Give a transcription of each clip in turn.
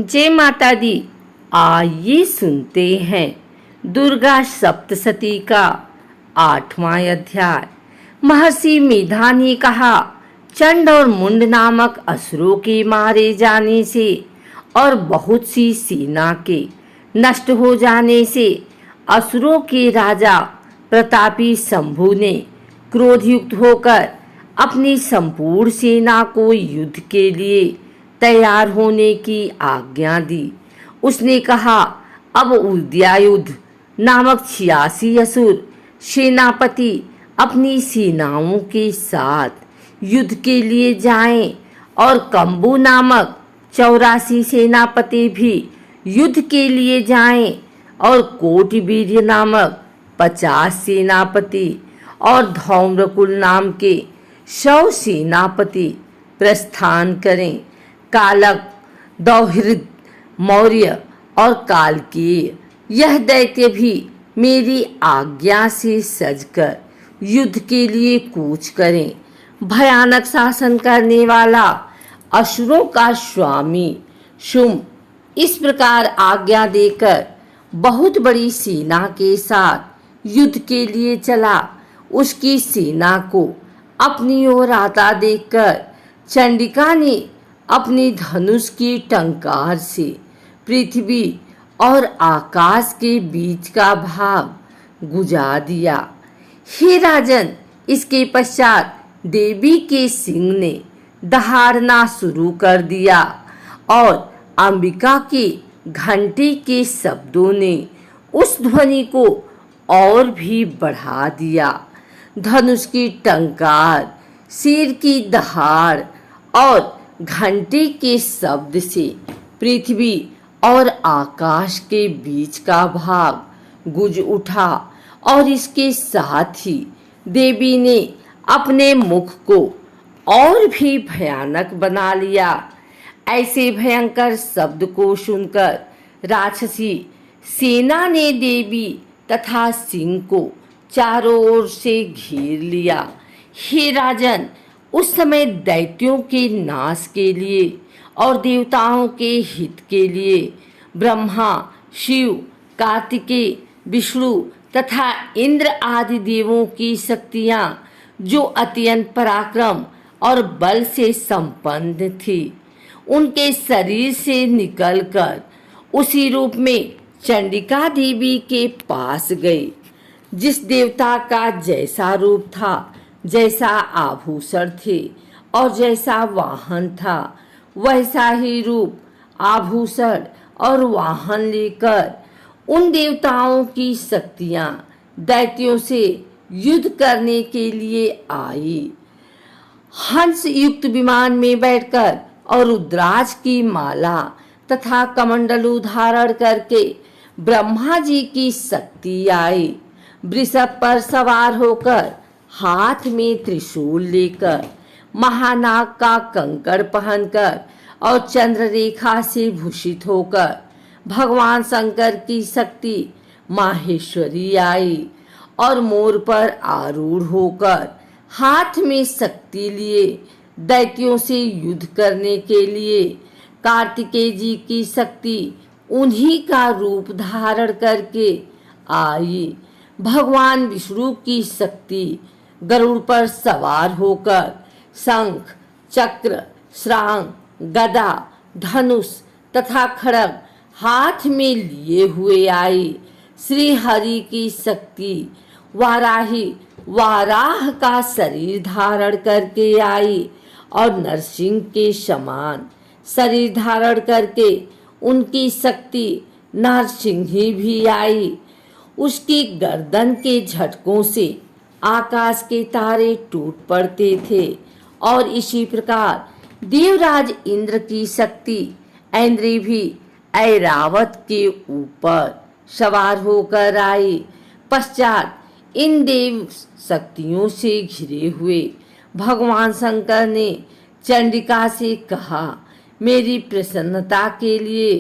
जय माता दी। आइए सुनते हैं दुर्गा सप्तशती का 8वां अध्याय। महर्षि मेधा ने कहा, चंड और मुंड नामक असुरों के मारे जाने से और बहुत सी सेना के नष्ट हो जाने से असुरों के राजा प्रतापी शंभु ने क्रोधयुक्त होकर अपनी संपूर्ण सेना को युद्ध के लिए तैयार होने की आज्ञा दी। उसने कहा, अब उदयायुध नामक 86 असुर सेनापति अपनी सेनाओं के साथ युद्ध के लिए जाएं और कंबू नामक 84 सेनापति भी युद्ध के लिए जाएं और कोटिवीर्य नामक 50 सेनापति और धौम्रकुल नाम के 100 सेनापति प्रस्थान करें। कालक, दौहिर्द, मौर्य और कालकेय यह दैत्य भी मेरी आज्ञा से सजकर युद्ध के लिए कूच करें। भयानक शासन करने वाला असुरों का स्वामी शुंभ इस प्रकार आज्ञा देकर बहुत बड़ी सेना के साथ युद्ध के लिए चला। उसकी सेना को अपनी ओर आता देखकर चंडिका ने अपनी धनुष की टंकार से पृथ्वी और आकाश के बीच का भाग गुजा दिया। हे राजन, इसके पश्चात देवी के सिंह ने दहाड़ना शुरू कर दिया और अंबिका के घंटे के शब्दों ने उस ध्वनि को और भी बढ़ा दिया। धनुष की टंकार, सिर की दहाड़ और घंटे के शब्द से पृथ्वी और आकाश के बीच का भाग गुज उठा और इसके साथ ही देवी ने अपने मुख को और भी भयानक बना लिया। ऐसे भयंकर शब्द को सुनकर राक्षसी सेना ने देवी तथा सिंह को चारों ओर से घेर लिया। हे राजन, उस समय दैत्यों के नाश के लिए और देवताओं के हित के लिए ब्रह्मा, शिव, कार्तिकेय, विष्णु तथा इंद्र आदि देवों की शक्तियां जो अत्यंत पराक्रम और बल से संपन्न थी, उनके शरीर से निकलकर उसी रूप में चंडिका देवी के पास गए। जिस देवता का जैसा रूप था, जैसा आभूषण थे और जैसा वाहन था, वैसा ही रूप, आभूषण और वाहन लेकर उन देवताओं की शक्तियां दैत्यों से युद्ध करने के लिए आई। हंस युक्त विमान में बैठकर और रुद्राक्ष की माला तथा कमंडलू धारण करके ब्रह्मा जी की शक्ति आई। वृषभ पर सवार होकर, हाथ में त्रिशूल लेकर, महानाग का कंकड़ पहनकर और चंद्र रेखा से भूषित होकर भगवान शंकर की शक्ति माहेश्वरी आई और मोर पर आरूढ़ होकर हाथ में शक्ति लिए दैत्यों से युद्ध करने के लिए कार्तिकेय जी की शक्ति उन्हीं का रूप धारण करके आई। भगवान विष्णु की शक्ति गरुड़ पर सवार होकर शंख, चक्र, श्रांग, गदा, धनुष तथा खड्ग हाथ में लिए हुए आई। श्री हरि की शक्ति वाराही वाराह का शरीर धारण करके आई और नरसिंह के समान शरीर धारण करके उनकी शक्ति नरसिंही भी आई। उसकी गर्दन के झटकों से आकाश के तारे टूट पड़ते थे और इसी प्रकार देवराज इंद्र की शक्ति ऐन्द्री भी ऐरावत के ऊपर सवार होकर आई। पश्चात इन देव शक्तियों से घिरे हुए भगवान शंकर ने चंडिका से कहा, मेरी प्रसन्नता के लिए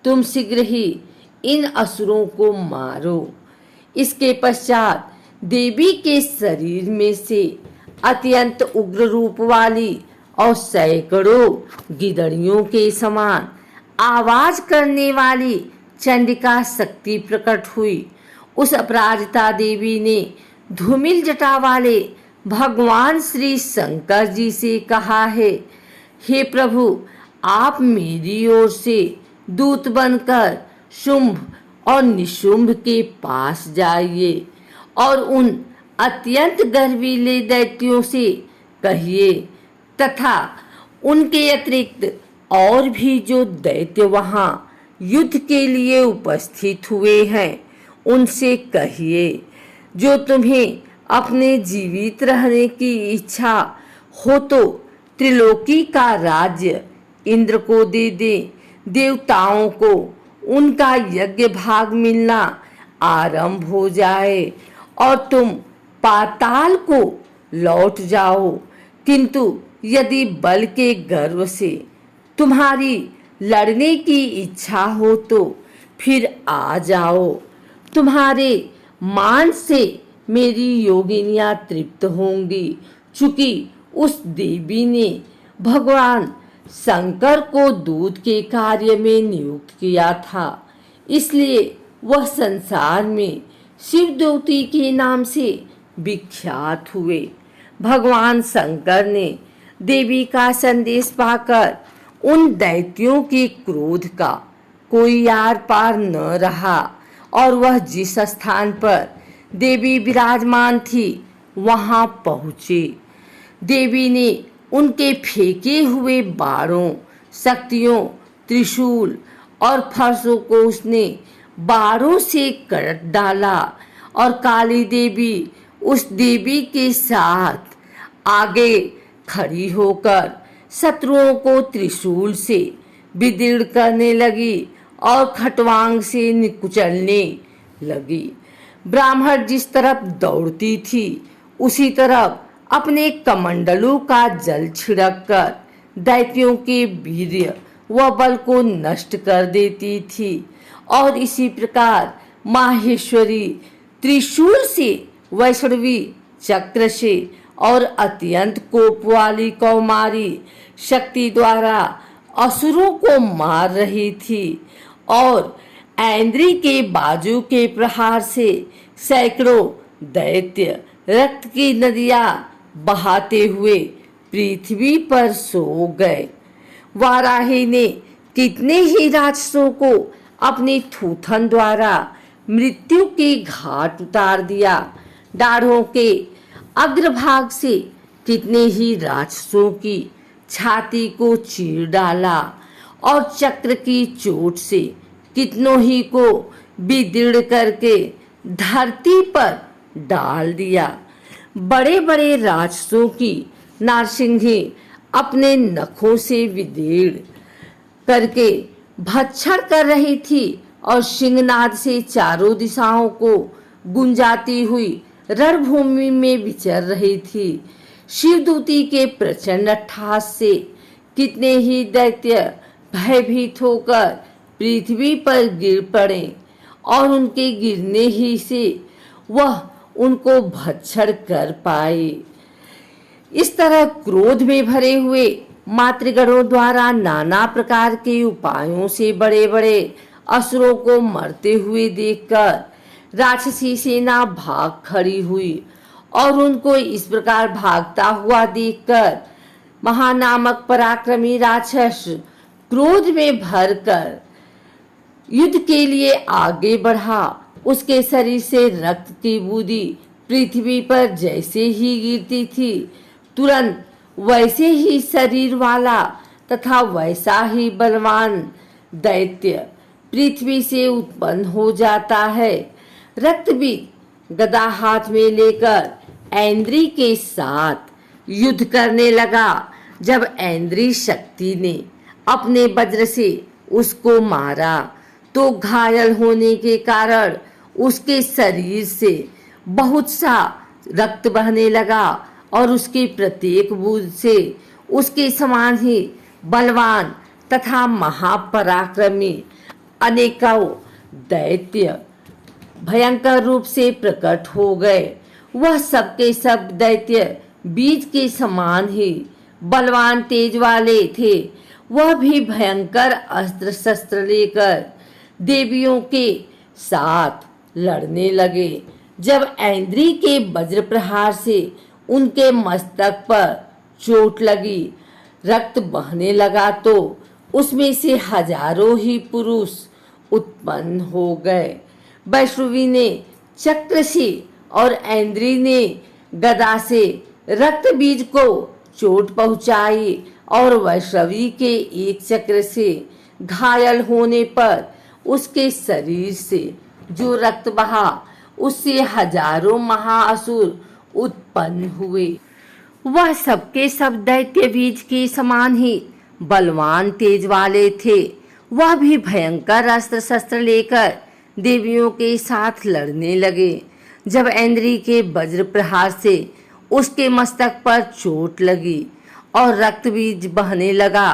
तुम शीघ्र ही इन असुरों को मारो। इसके पश्चात देवी के शरीर में से अत्यंत उग्र रूप वाली और सैकड़ों गिदड़ियों के समान आवाज करने वाली चंडिका शक्ति प्रकट हुई। उस अपराजिता देवी ने धूमिल जटा वाले भगवान श्री शंकर जी से कहा है, हे प्रभु, आप मेरी ओर से दूत बनकर शुंभ और निशुंभ के पास जाइए और उन अत्यंत गर्वीले दैत्यों से कहिए तथा उनके अतिरिक्त और भी जो दैत्य वहां युद्ध के लिए उपस्थित हुए हैं उनसे कहिए, जो तुम्हें अपने जीवित रहने की इच्छा हो तो त्रिलोकी का राज्य इंद्र को दे दे। देवताओं को उनका यज्ञ भाग मिलना आरंभ हो जाए और तुम पाताल को लौट जाओ। किंतु यदि बल के गर्व से तुम्हारी लड़ने की इच्छा हो तो फिर आ जाओ। तुम्हारे मान से मेरी योगिनियां तृप्त होंगी। चूंकि उस देवी ने भगवान शंकर को दूत के कार्य में नियुक्त किया था, इसलिए वह संसार में शिवदूती के नाम से विख्यात हुए। भगवान शंकर ने देवी का संदेश पाकर उन दैत्यों के क्रोध का कोई आर पार न रहा और वह जिस स्थान पर देवी विराजमान थी वहां पहुंचे। देवी ने उनके फेंके हुए बाणों, शक्तियों, त्रिशूल और फरसों को उसने बाणों से काट डाला और काली देवी उस देवी के साथ आगे खड़ी होकर शत्रुओं को त्रिशूल से विदीर्ण करने लगी और खटवांग से निकुचलने लगी। ब्राह्मण जिस तरफ दौड़ती थी उसी तरफ अपने कमंडलों का जल छिड़क कर दैत्यों के वीर्य व बल को नष्ट कर देती थी और इसी प्रकार माहेश्वरी त्रिशूल से, वैष्णवी चक्र से और अत्यंत कोप वाली कौमारी शक्ति द्वारा असुरों को मार रही थी और ऐन्द्री के बाजू के प्रहार से सैकड़ों दैत्य रक्त की नदियां बहाते हुए पृथ्वी पर सो गए। वाराही ने कितने ही राक्षसों को अपनी थूथन द्वारा मृत्यु के घाट उतार दिया। दाढ़ों के अग्रभाग से कितने ही राक्षसों की छाती को चीर डाला और चक्र की चोट से कितनों ही को विदीर्ण करके धरती पर डाल दिया। बड़े बड़े राक्षसों की नारसिंही अपने नखों से विदीर्ण करके भक्षण कर रही थी और सिंहनाद से चारों दिशाओं को गुंजाती हुई रणभूमि में विचर रही थी। शिवदूती के प्रचंड अट्टहास से कितने ही दैत्य भयभीत होकर पृथ्वी पर गिर पड़े और उनके गिरने ही से वह उनको भक्षण कर पाए। इस तरह क्रोध में भरे हुए मातृगणों द्वारा नाना प्रकार के उपायों से बड़े बड़े असुरों को मरते हुए देखकर राक्षसी सेना भाग खड़ी हुई और उनको इस प्रकार भागता हुआ देखकर महानामक पराक्रमी राक्षस क्रोध में भरकर युद्ध के लिए आगे बढ़ा। उसके शरीर से रक्त की बूंदी पृथ्वी पर जैसे ही गिरती थी, तुरंत वैसे ही शरीर वाला तथा वैसा ही बलवान दैत्य पृथ्वी से उत्पन्न हो जाता है। रक्तबीज गदा हाथ में लेकर ऐन्द्री के साथ युद्ध करने लगा। जब ऐन्द्री शक्ति ने अपने वज्र से उसको मारा तो घायल होने के कारण उसके शरीर से बहुत सा रक्त बहने लगा और उसकी प्रत्येक बूंद से उसके समान ही बलवान तथा महापराक्रमी अनेकों दैत्य भयंकर रूप से प्रकट हो गए। वह सबके सब दैत्य बीज के समान ही बलवान तेज वाले थे। वह भी भयंकर अस्त्र शस्त्र लेकर देवियों के साथ लड़ने लगे। जब ऐन्द्री के वज्र प्रहार से उनके मस्तक पर चोट लगी, रक्त बहने लगा, तो उसमें से हजारों ही पुरुष उत्पन्न हो गए। वैष्णवी ने चक्र से और ऐन्द्री ने गदा से रक्त बीज को चोट पहुंचाई और वैष्णवी के एक चक्र से घायल होने पर उसके शरीर से जो रक्त बहा, उससे हजारों महाअसुर उत्पन्न हुए। वह सबके सब दैत्य बीज के समान ही बलवान तेज वाले थे। वह भी भयंकर अस्त्र शस्त्र लेकर देवियों के साथ लड़ने लगे। जब ऐन्द्री के वज्र प्रहार से उसके मस्तक पर चोट लगी और रक्त बीज बहने लगा,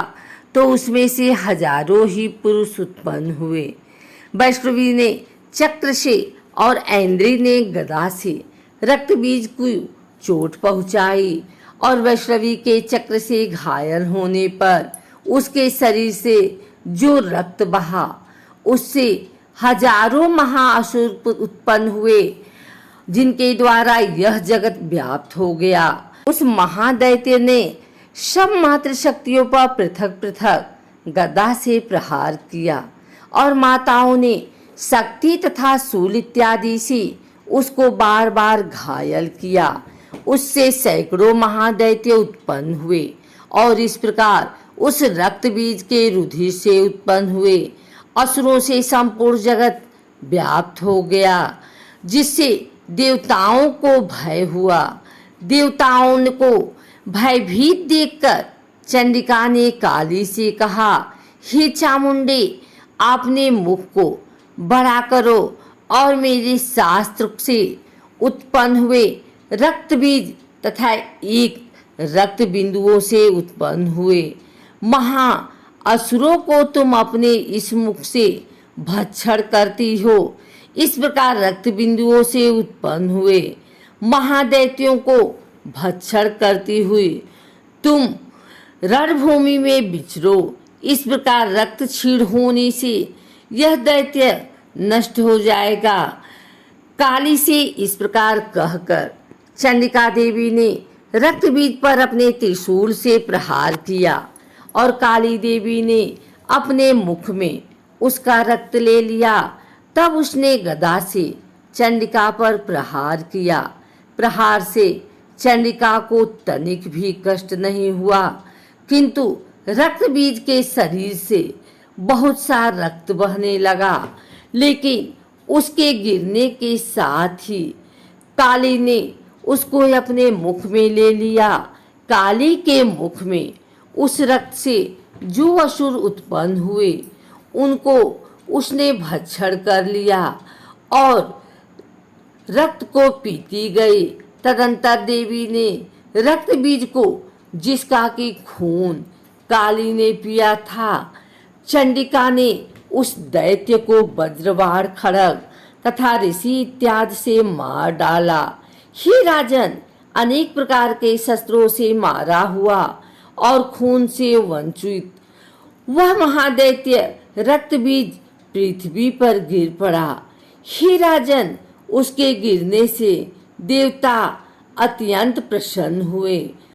तो उसमें से हजारों ही पुरुष उत्पन्न हुए। वैष्णवी ने चक्र से और ऐन्द्री ने गदा से रक्त बीज को चोट पहुंचाई और वैष्णवी के चक्र से घायल होने पर उसके शरीर से जो रक्त बहा, उससे हजारों महाअसुर उत्पन्न हुए, जिनके द्वारा यह जगत व्याप्त हो गया। उस महादैत्य ने सब मात्र शक्तियों पर पृथक पृथक गदा से प्रहार किया और माताओं ने शक्ति तथा शूल इत्यादि से उसको बार बार घायल किया। उससे सैकड़ों महादैत्य उत्पन्न हुए और इस प्रकार उस रक्त बीज के रुधिर से उत्पन्न हुए असुरों से संपूर्ण जगत व्याप्त हो गया, जिससे देवताओं को भय हुआ। देवताओं को भयभीत देखकर चंडिका ने काली से कहा, हे चामुंडे, आपने मुख को बड़ा करो और मेरे शास्त्र से उत्पन्न हुए रक्त बीज तथा एक रक्त बिंदुओं से उत्पन्न हुए महा असुरों को तुम अपने इस मुख से भक्षण करती हो। इस प्रकार रक्त बिंदुओं से उत्पन्न हुए महादैत्यों को भक्षण करती हुई तुम रणभूमि में विचरो। इस प्रकार रक्त क्षीण होने से यह दैत्य नष्ट हो जाएगा। काली से इस प्रकार कहकर चंडिका देवी ने रक्त बीज पर अपने त्रिशूल से प्रहार किया और काली देवी ने अपने मुख में उसका रक्त ले लिया। तब उसने गदा से चंडिका पर प्रहार किया। प्रहार से चंडिका को तनिक भी कष्ट नहीं हुआ, किंतु रक्त बीज के शरीर से बहुत सा रक्त बहने लगा। लेकिन उसके गिरने के साथ ही काली ने उसको अपने मुख में ले लिया। काली के मुख में उस रक्त से जो असुर उत्पन्न हुए उनको उसने भक्षण कर लिया और रक्त को पीती गई। तदंतर देवी ने रक्त बीज को, जिसका कि खून काली ने पिया था, चंडिका ने उस दैत्य को वज्रबाण, खड्ग तथा ऋषि इत्यादि से मार डाला। हे राजन, अनेक प्रकार के शस्त्रों से मारा हुआ और खून से वंचित वह महादैत्य रक्त बीज पृथ्वी पर गिर पड़ा। हे राजन, उसके गिरने से देवता अत्यंत प्रसन्न हुए